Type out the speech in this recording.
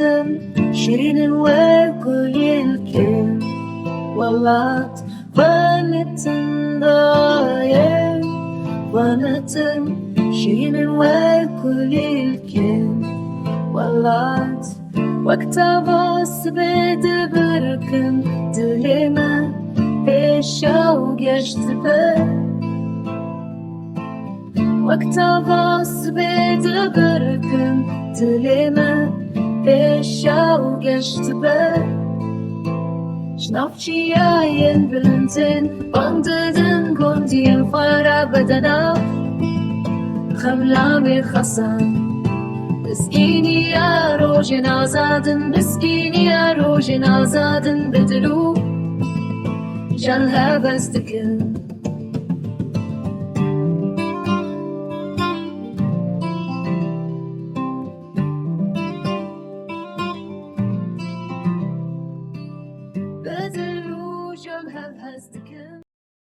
بنتم شيرين وكل الكل ولات بنتم ضايم بنتم شيرين وكل الكل ولات واكتبس بدبركم دلما بشوق يشتبه واكتبس بدبركم دلما بشوق يشتبه شنافتشي ياين بلنتين بنددن كنتين فرا بدنا خملا بخصان مسكيني يا روجن آزادن مسكيني يا روجن آزادن بدلو جالها بستكن